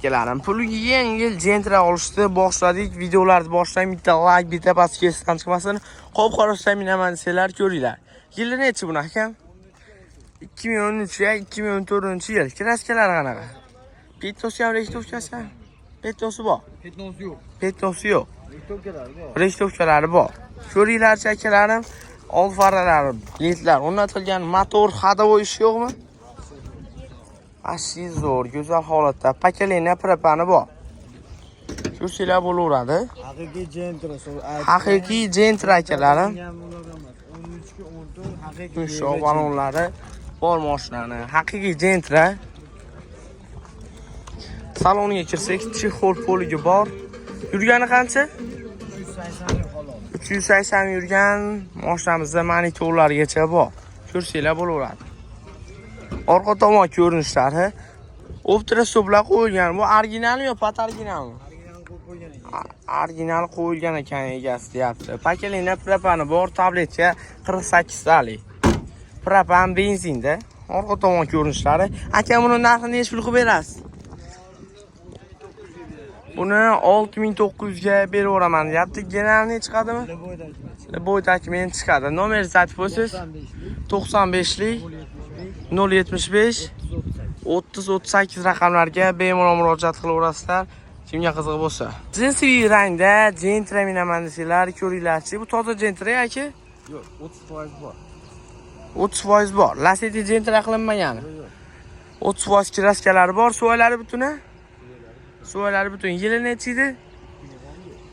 Akalarim, puliga yengil Gentra olishni boshladik. Videolarni boshlayman. Bitta like, bitta pastga esdan chiqmasin. Qo'p qarashdan minaman desanglar ko'ringlar. Yili nechi buni akam? 2013 ya 2014-yil. Kraskalari qanaqa? Petnosi ham rektovkasi ham? Petnosi bor. Petnosi yo'q. Petnosi yo'q. Rektovkalari bor. Rektovkalari bor. Ko'ringlarchi akalarim, old faralari, lentlar o'rnatilgan, motor hadovoy ishi yo'qmi? Ashi zo'r, go'zal holatda. Pakaleniya propani bor. Ko'rsanglar bo'laveradi. Haqiqiy Gentra. Haqiqiy Gentra akalarim. 13 ga 14 haqiqiy. Yumshoq balonlari bor mashinani. Haqiqiy Gentra. Saloniga kirsak, chexol poliga bor. Yurgani qancha? 380 xolos. 380 yurgan mashinamizda monitorlargacha bor. Ko'rsanglar bo'laveradi. Orqa tomon ko'rinishlari optira stoplar qo'yilgan. Bu originalmi yo pat originalmi? Original qo'yib qo'ygan ekan. Original qo'yilgan ekan egasi deyapti. Pakaleniya propani bor, tabletcha 48 talik. Propan benzinda. Orqa tomon ko'rinishlari. Aka buni narxini necha pul qilib berasiz? Buni 6900 ga berib o'raman deyapti. Generalni chiqadimi? Boydaki men chiqadi. Nomer zatif bo'lsiz 95lik 075 3038 raqamlarga bemalol murojaat qilaverasizlar. Kimga qiziq bo'lsa. Jinsiy rangda Gentra minaman desanglar, ko'ringlarchi. Bu toza Gentra aka? Yo'q, 30% bor. 30% bor. Lasetti Gentra qilinmagani. 30% kraskalari bor, suvalari butuni. Suvalari butun. Yili nechi edi?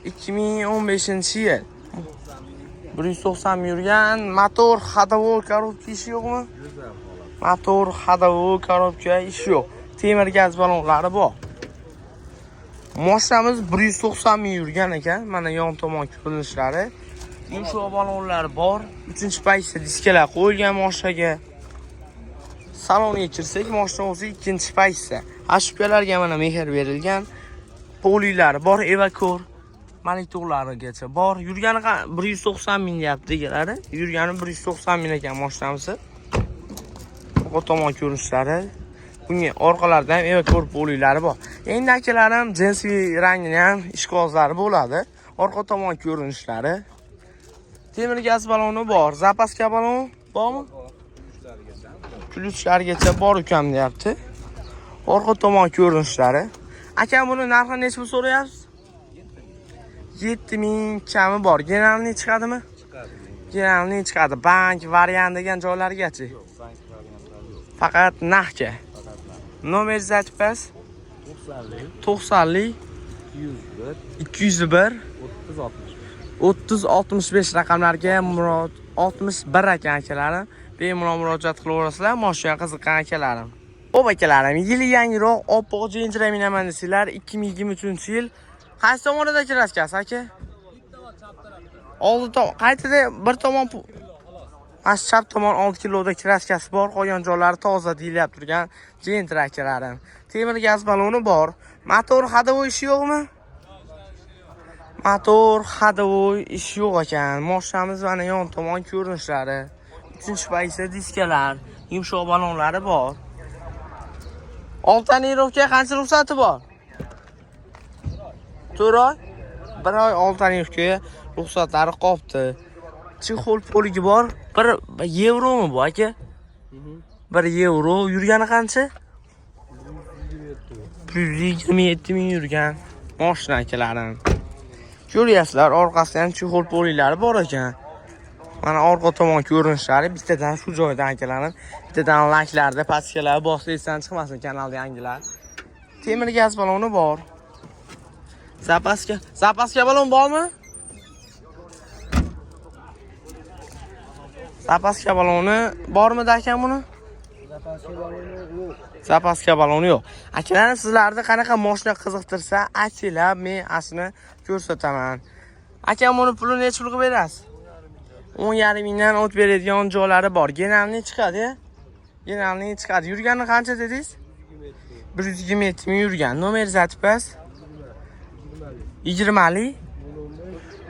2015-yil. 190 yurgan, motor hadovoy korobka ishi yo'qmi? Motor hadovoy korobka ishi yo'q. Temir gaz balonlari bor. Mashinamiz 190 ming yurgan ekan. Mana yon tomon ko'rinishlari. Yumshoq balonlar bor. 3-paysa diskalar qo'yilgan mashinaga. Saloniga kirsak, mashina o'zi 2-paysa. Ashubkalarga mana mehr berilgan. Polilari bor, evakor. Monitorlarigacha bor. Yurgani 190 ming deyapti deganlari. Yurgani 190 ming ekan mashinamiz. Bu tomon ko'rinishlari. Bunga orqalarida ham evakor polilari bor. Endi akalarim jinsiy rangini ham ishqozlari bo'ladi. Orqa tomon ko'rinishlari. Temir gaz baloni bor. Zapaska balon bormi? Ключlargacha bor ukam deyapti. Orqa tomon ko'rinishlari. Aka buni narxini necha pul so'rayapsiz? 7000 kami bor. Generalni chiqadimi? Chiqadi. Generalni chiqadi. Bank variant degan joylargacha. Yo'q, bank variantlari yo'q. Faqat naqdga. Nomer zatifas 90lik 201 3065 raqamlarga 61 ekan akalarim. Bemalol murojaat qilaverasizlar. Mashina qiziqqan akalarim. Xo'p akalarim, yili yangiroq oppoq Gentra minaman desanglar 2023-yil. Qaysi tomonda kraskasi aka? Oldi tomon. Qaytida bir tomon As chap tomon 6 kiloda kraskasi bor, qolgan joylari toza deyilyap turgan Gentra akalarim. Temir gaz baloni bor. Motor hadovoy ishi yo'qmi? Motor hadovoy ishi yo'q ekan. Mashinamiz mana yon tomon ko'rinishlari. 3-paysa diskalar, yumshoq balonlari bor. Oltanirovga qancha ruxsati bor? 4 oy. 1 oy oltanirovga ruxsatlari qolibdi. Chexol poligi bor. 1 yevromi bu aka? 1 yevro. Yurgani qancha? 127 ming yurgan mashina akalarim. Ko'ryapsizlar, orqasida ham chexol polilari bor ekan. Mana orqa tomon ko'rinishlari bittadan shu joydan akalarim. Bittadan layklarda pastkalar boslaysan chiqmasin kanalda yangilar. Temir gaz baloni bor. Zapaska balon bormi? Zapaska baloni bormi akam buni? Zapaska baloni yo'q. Zapaska baloni yo'q. Akalarim sizlarni qanaqa mashina qiziqtirsa, aytinglar, men aslini ko'rsataman. Akam buni pulini necha pul qilib berasiz? 10,5 mingdan o't beradigan joylari bor. Generalni chiqadi. Generalni chiqadi. Yurgani qancha dedingiz? 127 ming yurgan. Nomer zatifas 20lik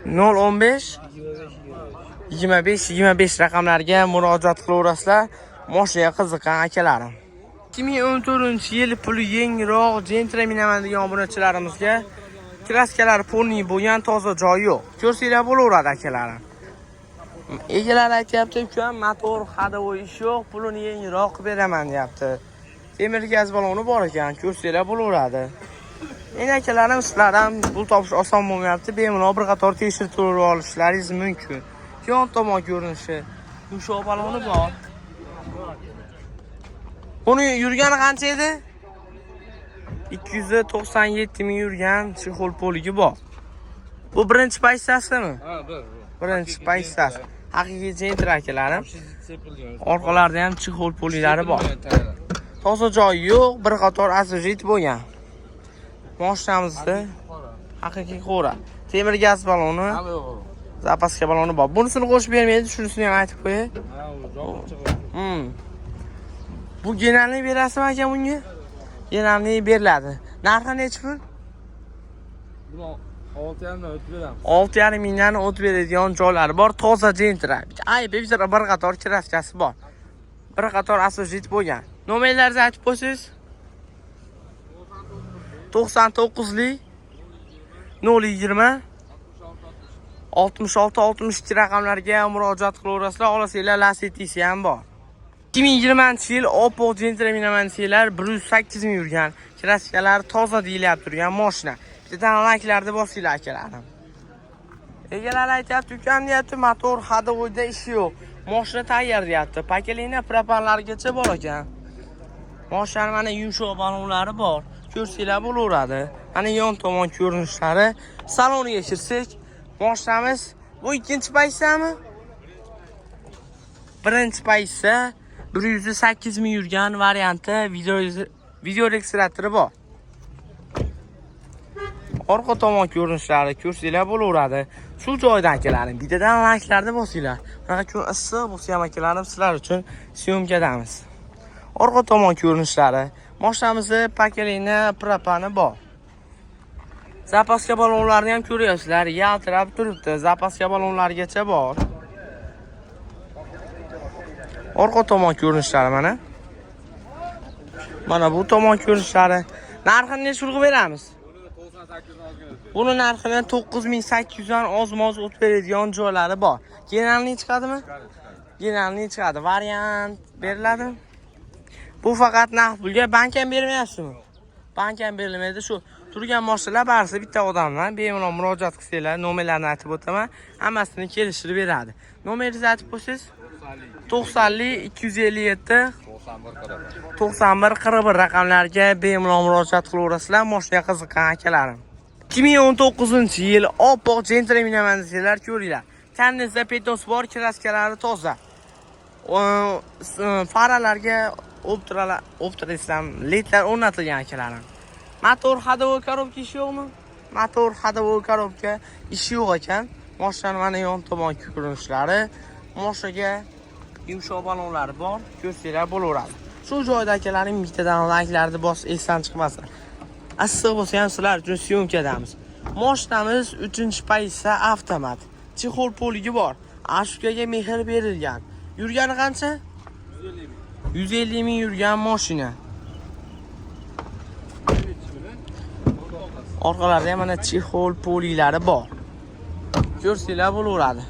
015 25 raqamlarga murojaat qilaverasizlar. Mashinaga qiziqqan akalarim. 2014-yil puli yengroq Gentra minaman degan obunachilarimizga kraskalar polniy bo'lgan, toza joyi yo'q. Ko'rsanglar bo'laveradi akalarim. Egalar aytayapti, "Ukam, motor hadovoy ish yo'q, pulini yengroq qilib beraman", deyapti. Temir gaz baloni bor ekan, ko'rsanglar bo'laveradi. Endi akalarim, sizlar ham pul topish oson bo'lmayapti. Bemalol bir qator tekshirib olishlaringiz mumkin. Yon tomon ko'rinishi yumshoq baloni bor. Buni yurgani qancha edi? 297 ming yurgan chexol poligi bor. Bu birinchi paysasimi? Ha, Birinchi paysas. Haqiqiy Gentra akalarim. Orqalarida ham chexol poliklari bor. Toza joyi yo'q, bir qator asojit bo'lgan. Mashinamizda haqiqiy qo'ra. Temir gaz baloni, zapaska baloni bor. Bunisini qo'shib bermaydi, shunisini ham aytib qo'yay. Bu genalni berasizmi aka bunga? Genalni beriladi. Narxi necha pul? Buni 6,5 dan o'tib beramiz. 6,5 mingdan o'tib beradigan joylari bor. Toza Gentra. Ay, bevizor bir qator kraskasi bor. Bir qator asojit bo'lgan. Nomerlaringizni aytib qo'ysangiz? 99lik 020 66-62 raqamlarga murojaat qilaverasizlar. Olasizlar, Lasetisi ham bor. 2020-yil Opel Gentra minamansiyalar 108 ming yurgan, kraskalar toza deyilib turgan mashina. Bitta lanklarda bosinglar akalarim. Egalar aytayapti, "Ukam, deyapti, motor hadovoyda ishi yo'q. Mashina tayyor", deyapti. Pakelina propanlargacha bor ekan. Mashina mana yumshoq balonlari bor. Ko'rsanglar bo'laveradi. Mana yon tomon ko'rinishlari. Saloniga kirsak, mashinamiz bu ikkinchi paysami? Birinchi paysa 108 ming yurgan varianti video registratori bor. Orqa tomon ko'rinishlari ko'rsanglar bo'laveradi. Shu joydan akalarim, bittadan lanklarda bosinglar. Bunaqa kun issiq bo'lsa ham akalarim, sizlar uchun syomkadamiz. Orqa tomon ko'rinishlari. Mashinamizda pakelina propani bor. Zapaska balonlarni ham ko'ryapsizlar, yaltirab turibdi. Zapaska balonlargacha bor. Orqa tomon ko'rinishlari mana. Mana bu tomon ko'rinishlari. Narxini necha pulga beramiz? Buni narxini 9800 dan oz-moz o'tib beradigan joylari bor. Genalni chiqadimi? Genalni chiqadi. Variant beriladi. Bu faqat naqd pulga, bank ham bermayapsizmi? Bank ham berilmaydi. Shu turgan mashinalar barisi bitta odamdan bemalol murojaat qilsanglar, nomerlarni aytib o'taman, hammasini kelishtirib beradi. Nomeringizni aytib qo'ysangiz? 90 257 91 41 raqamlarga bemalol murojaat qilaverasizlar, mashinaga qiziqqan akalarim. 2019-yil Opel Gentra minamansiyalar ko'ringlar. Tanizda petos bor, kraskalari toza. Faralarga optiralar, ledlar o'rnatilgan akalarim. Motor hadovoy korobka ishi yo'qmi? Motor hadovoy korobka ishi yo'q ekan. Mashina mana yon tomon ko'rinishlari, mashinaga yumshoq balonlari bor, ko'rsanglar bo'laveradi. Shu joyda akalarim bittadan lanklarni bos, esdan chiqmasin. Issiq bo'lsa ham sizlar uchun syomkadamiz. Mashinamiz 3-paysa avtomat. Chexol poligi bor. Ashkaga mehr berilgan. Yurgani qancha? 150 ming yurgan mashina. Orqalarida mana chexol poliklari bor. Ko'rsanglar bo'laveradi.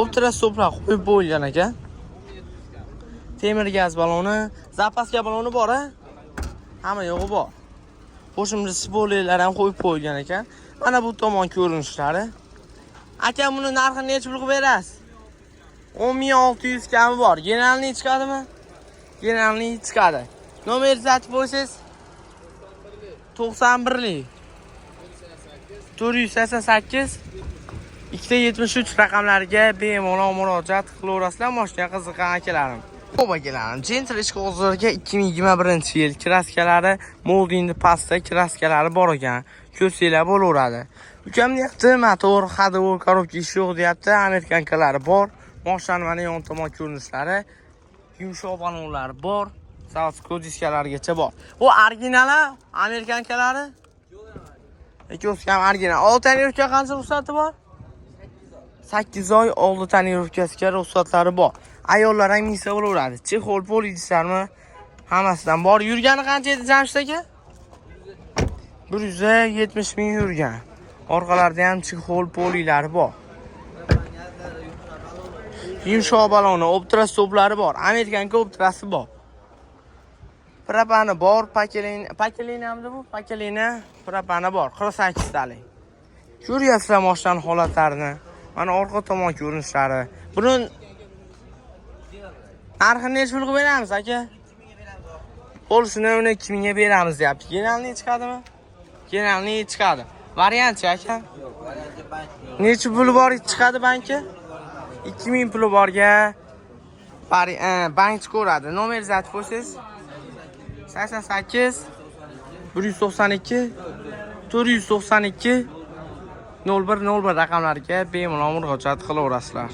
O'ptira sopra qo'yib bo'lgan ekan. Temir gaz baloni, zapaska baloni bor-a? Hamma yo'g'i bor. Qo'shimcha spoilerlar ham qo'yib qo'yilgan ekan. Mana bu tomon ko'rinishlari. Aka, buni narxini necha pulga berasiz? 10600 kami bor. Genalni chiqadimi? Genalni chiqadi. Nomeringizni aytib qo'ysangiz? 91lik 488 273 raqamlariga bemalol murojaat qilaverasizlar, mashinaga qiziqqan akalarim. Xo'p akalarim, Gentra ichki bozorga 2021-yil kraskalari, moldingni pasta kraskalari bor ekan. Ko'rsanglar bo'laveradi. Ukam deyapti, motor hadovoy korobka ishi yo'q deyapti, amerikankalari bor. Mashina mana yon tomon ko'rinishlari, yumshoq balonlari bor, zavod diskalargacha bor. Bu originali amerikankalari? Ikkosi ham original. 6 tanirovka qancha ruxsati bor? 8 oy oldi tanirovkasiga ruxsatlari bor. Ayollar ham minsa bo'laveradi. Chexol polidislarmi? Hammasidan bor. Yurgani qancha edi Jamshid aka? 170 ming yurgan. Orqalarda ham chixol polilari bor. Yumshoq baloni, optras to'plari bor. Amerikanka optrasi bor. Propani bor, pakelina hamda bu, pakelina, propani bor. 48 talik. Ko'ryapsizlar mashinaning holatlarini. Mana orqa tomon ko'rinishlari. Buni narxini necha pulga beramiz aka? Polsini 12 mingga beramiz deyapti. Generalni chiqadimi? Generalni chiqadi. Variantchi aka? Necha puli bor chiqadi banki? 2000 puli borga bank ko'radi. Nomer aytib qo'ysangiz? 88 192 492 0101 raqamlariga bemalol murojaat qilaverasizlar.